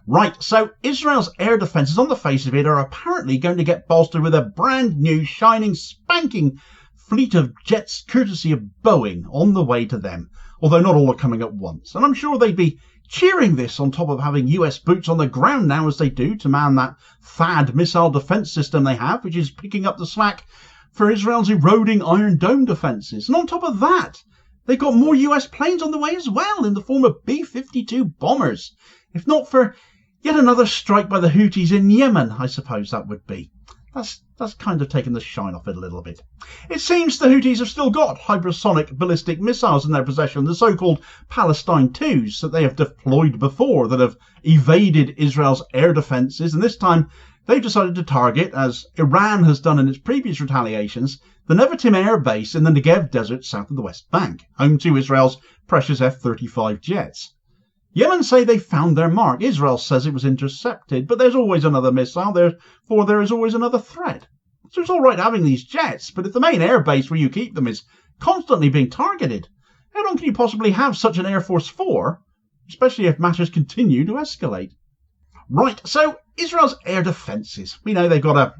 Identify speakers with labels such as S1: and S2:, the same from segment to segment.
S1: Right, so Israel's air defences on the face of it are apparently going to get bolstered with a brand new, shining, spanking fleet of jets courtesy of Boeing on the way to them, although not all are coming at once. And I'm sure they'd be cheering this on top of having US boots on the ground now as they do to man that THAAD missile defence system they have, which is picking up the slack for Israel's eroding Iron Dome defences. And on top of that, they've got more US planes on the way as well in the form of B-52 bombers. If not for yet another strike by the Houthis in Yemen, I suppose that would be. That's kind of taken the shine off it a little bit. It seems the Houthis have still got hypersonic ballistic missiles in their possession, the so-called Palestine 2s that they have deployed before that have evaded Israel's air defences, and this time they've decided to target, as Iran has done in its previous retaliations, the Nevatim Air Base in the Negev Desert south of the West Bank, home to Israel's precious F-35 jets. Yemen say they found their mark. Israel says it was intercepted, but there's always another missile, therefore there is always another threat. So it's all right having these jets, but if the main air base where you keep them is constantly being targeted, how long can you possibly have such an Air Force for, especially if matters continue to escalate? Right, so Israel's air defences. We know they've got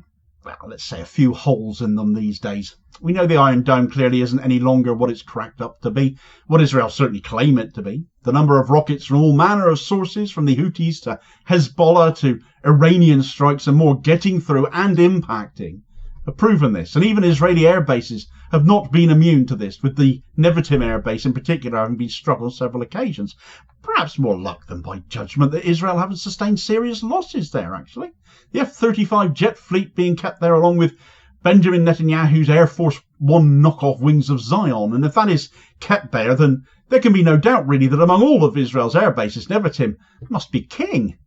S1: let's say a few holes in them these days. We know the Iron Dome clearly isn't any longer what it's cracked up to be, what Israel certainly claim it to be. The number of rockets from all manner of sources, from the Houthis to Hezbollah to Iranian strikes and more, getting through and impacting, have proven this. And even Israeli air bases have not been immune to this, with the Nevatim Air Base in particular having been struck on several occasions. Perhaps more luck than by judgment that Israel haven't sustained serious losses there, actually. The F-35 jet fleet being kept there along with Benjamin Netanyahu's Air Force One knockoff Wings of Zion. And if that is kept there, then there can be no doubt really that among all of Israel's air bases, Nevatim must be king.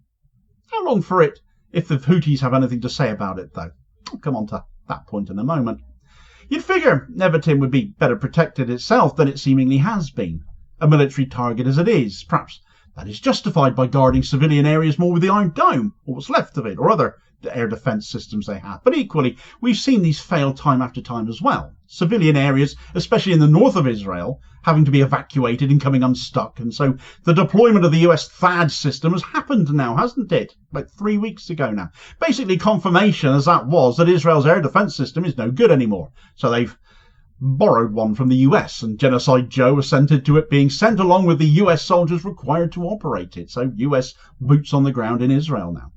S1: How long for it if the Houthis have anything to say about it, though? I'll come on to that point in a moment. You'd figure Nevatim would be better protected itself than it seemingly has been, a military target as it is. Perhaps that is justified by guarding civilian areas more with the Iron Dome, or what's left of it, or other air defence systems they have. But equally, we've seen these fail time after time as well. Civilian areas, especially in the north of Israel, having to be evacuated and coming unstuck. And so the deployment of the US THAAD system has happened now, hasn't it? About 3 weeks ago now. Basically confirmation, as that was, that Israel's air defence system is no good anymore. So they've borrowed one from the US, and Genocide Joe assented to it being sent along with the US soldiers required to operate it. So US boots on the ground in Israel now.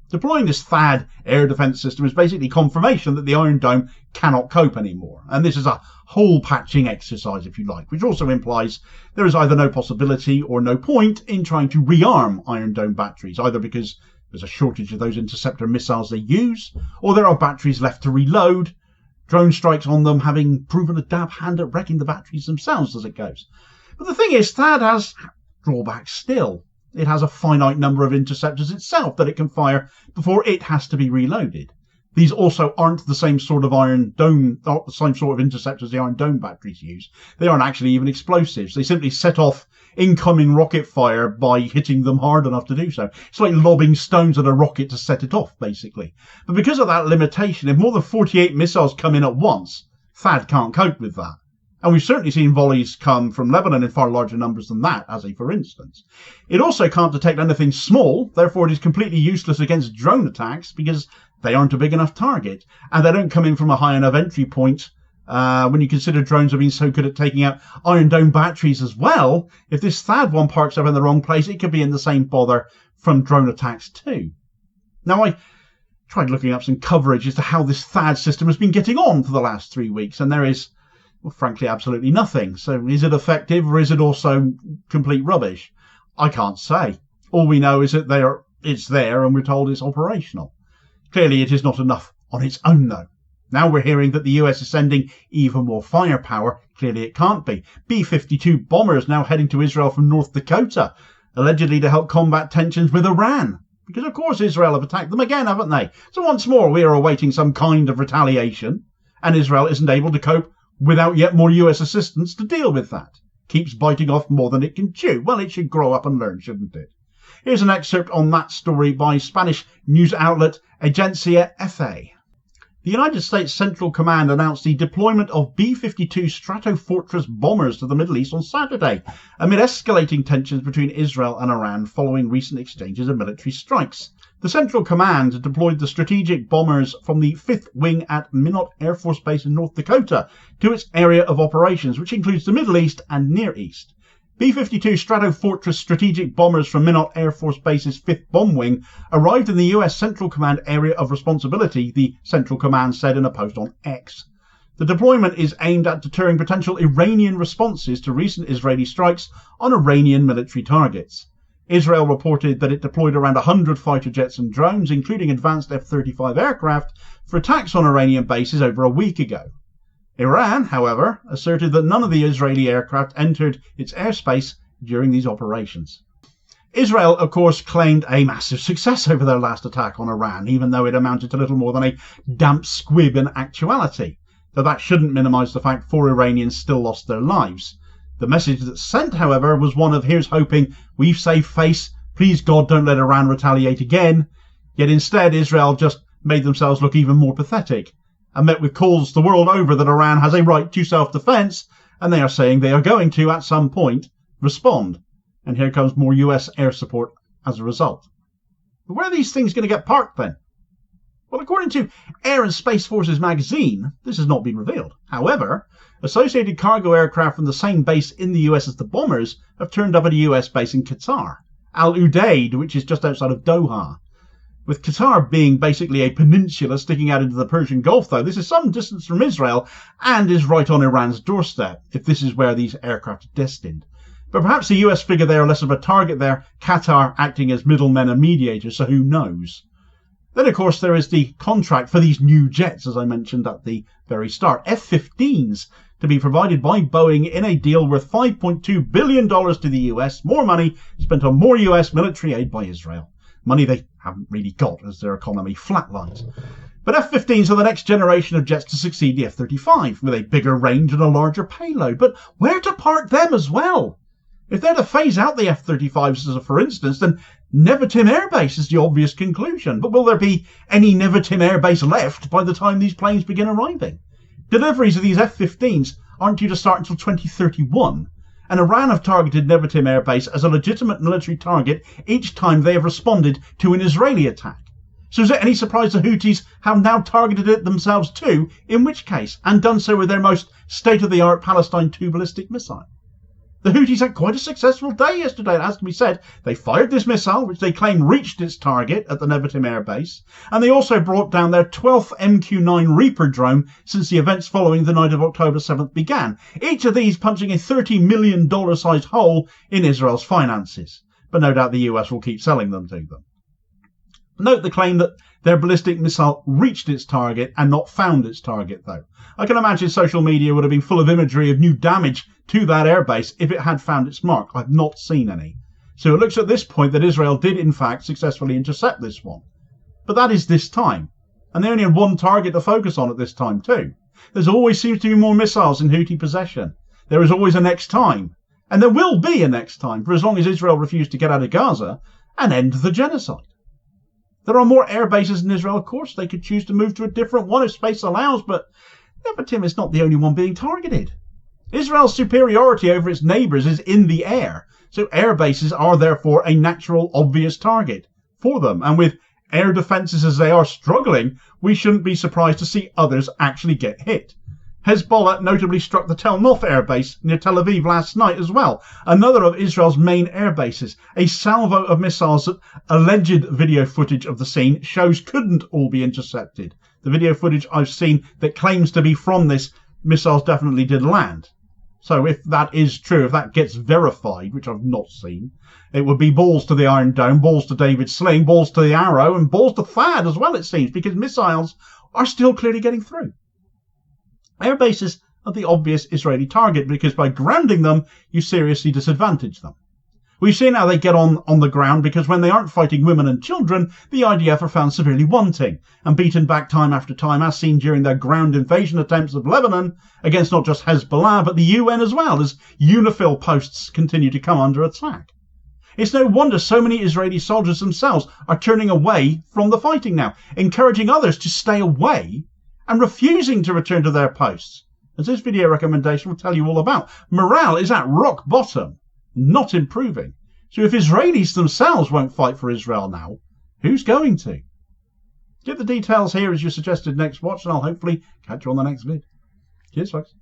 S1: Deploying this THAAD air defence system is basically confirmation that the Iron Dome cannot cope anymore. And this is a hole patching exercise, if you like, which also implies there is either no possibility or no point in trying to rearm Iron Dome batteries, either because there's a shortage of those interceptor missiles they use, or there are batteries left to reload, drone strikes on them having proven a dab hand at wrecking the batteries themselves as it goes. But the thing is, THAAD has drawbacks still. It has a finite number of interceptors itself that it can fire before it has to be reloaded. These also aren't the same sort of interceptors the Iron Dome batteries use. They aren't actually even explosives. They simply set off incoming rocket fire by hitting them hard enough to do so. It's like lobbing stones at a rocket to set it off, basically. But because of that limitation, if more than 48 missiles come in at once, THAAD can't cope with that. And we've certainly seen volleys come from Lebanon in far larger numbers than that, as a for instance. It also can't detect anything small, therefore it is completely useless against drone attacks because they aren't a big enough target. And they don't come in from a high enough entry point. When you consider drones have been so good at taking out Iron Dome batteries as well, if this THAAD one parks up in the wrong place, it could be in the same bother from drone attacks too. Now, I tried looking up some coverage as to how this THAAD system has been getting on for the last 3 weeks, and there is, well, frankly, absolutely nothing. So is it effective or is it also complete rubbish? I can't say. All we know is that it's there and we're told it's operational. Clearly it is not enough on its own though. Now we're hearing that the US is sending even more firepower. Clearly it can't be. B-52 bombers now heading to Israel from North Dakota, allegedly to help combat tensions with Iran. Because of course Israel have attacked them again, haven't they? So once more we are awaiting some kind of retaliation, and Israel isn't able to cope without yet more US assistance to deal with that. Keeps biting off more than it can chew. Well, it should grow up and learn, shouldn't it? Here's an excerpt on that story by Spanish news outlet Agencia EFE. The United States Central Command announced the deployment of B-52 Stratofortress bombers to the Middle East on Saturday, amid escalating tensions between Israel and Iran following recent exchanges of military strikes. The Central Command deployed the strategic bombers from the 5th Wing at Minot Air Force Base in North Dakota to its area of operations, which includes the Middle East and Near East. B-52 Stratofortress strategic bombers from Minot Air Force Base's 5th Bomb Wing arrived in the US Central Command area of responsibility, the Central Command said in a post on X. The deployment is aimed at deterring potential Iranian responses to recent Israeli strikes on Iranian military targets. Israel reported that it deployed around 100 fighter jets and drones, including advanced F-35 aircraft, for attacks on Iranian bases over a week ago. Iran, however, asserted that none of the Israeli aircraft entered its airspace during these operations. Israel, of course, claimed a massive success over their last attack on Iran, even though it amounted to little more than a damp squib in actuality, though that shouldn't minimise the fact 4 Iranians still lost their lives. The message that's sent, however, was one of here's hoping, we've saved face, please God don't let Iran retaliate again, yet instead Israel just made themselves look even more pathetic, and met with calls the world over that Iran has a right to self-defence, and they are saying they are going to, at some point, respond. And here comes more US air support as a result. But where are these things going to get parked then? Well, according to Air and Space Forces magazine, this has not been revealed. However, associated cargo aircraft from the same base in the US as the bombers have turned up at a US base in Qatar, Al Udeid, which is just outside of Doha. With Qatar being basically a peninsula sticking out into the Persian Gulf, though, this is some distance from Israel and is right on Iran's doorstep, if this is where these aircraft are destined. But perhaps the US figure they are less of a target there, Qatar acting as middlemen and mediators, so who knows. Then, of course, there is the contract for these new jets, as I mentioned at the very start, F-15s, to be provided by Boeing in a deal worth $5.2 billion to the US, more money spent on more US military aid by Israel. Money they haven't really got as their economy flatlines. But F-15s are the next generation of jets to succeed the F-35, with a bigger range and a larger payload. But where to park them as well? If they're to phase out the F-35s as a for instance, then Nevatim Air Base is the obvious conclusion. But will there be any Nevatim Air Base left by the time these planes begin arriving? Deliveries of these F-15s aren't due to start until 2031. And Iran have targeted Nevatim Air Base as a legitimate military target each time they have responded to an Israeli attack. So is it any surprise the Houthis have now targeted it themselves too, in which case, and done so with their most state-of-the-art Palestine 2 ballistic missile? The Houthis had quite a successful day yesterday, it has to be said. They fired this missile, which they claim reached its target at the Nevatim Air Base, and they also brought down their 12th MQ-9 Reaper drone since the events following the night of October 7th began, each of these punching a $30 million sized hole in Israel's finances. But no doubt the US will keep selling them to them. Note the claim that their ballistic missile reached its target and not found its target, though. I can imagine social media would have been full of imagery of new damage to that airbase if it had found its mark. I've not seen any. So it looks at this point that Israel did in fact successfully intercept this one. But that is this time. And they only had one target to focus on at this time too. There's always seems to be more missiles in Houthi possession. There is always a next time. And there will be a next time for as long as Israel refused to get out of Gaza and end the genocide. There are more air bases in Israel, of course. They could choose to move to a different one if space allows, but Nevatim is not the only one being targeted. Israel's superiority over its neighbours is in the air, so air bases are therefore a natural, obvious target for them. And with air defences as they are struggling, we shouldn't be surprised to see others actually get hit. Hezbollah notably struck the Tel Nof air base near Tel Aviv last night as well, another of Israel's main air bases. A salvo of missiles that alleged video footage of the scene shows couldn't all be intercepted. The video footage I've seen that claims to be from this, missiles definitely did land. So if that is true, if that gets verified, which I've not seen, it would be balls to the Iron Dome, balls to David Sling, balls to the Arrow, and balls to THAAD as well, it seems, because missiles are still clearly getting through. Air bases are the obvious Israeli target because by grounding them, you seriously disadvantage them. We've seen how they get on the ground because when they aren't fighting women and children, the IDF are found severely wanting and beaten back time after time, as seen during their ground invasion attempts of Lebanon against not just Hezbollah but the UN as well, as UNIFIL posts continue to come under attack. It's no wonder so many Israeli soldiers themselves are turning away from the fighting now, encouraging others to stay away and refusing to return to their posts, as this video recommendation will tell you all about. Morale is at rock bottom, not improving. So if Israelis themselves won't fight for Israel now, who's going to? Get the details here as your suggested next watch, and I'll hopefully catch you on the next vid. Cheers, folks.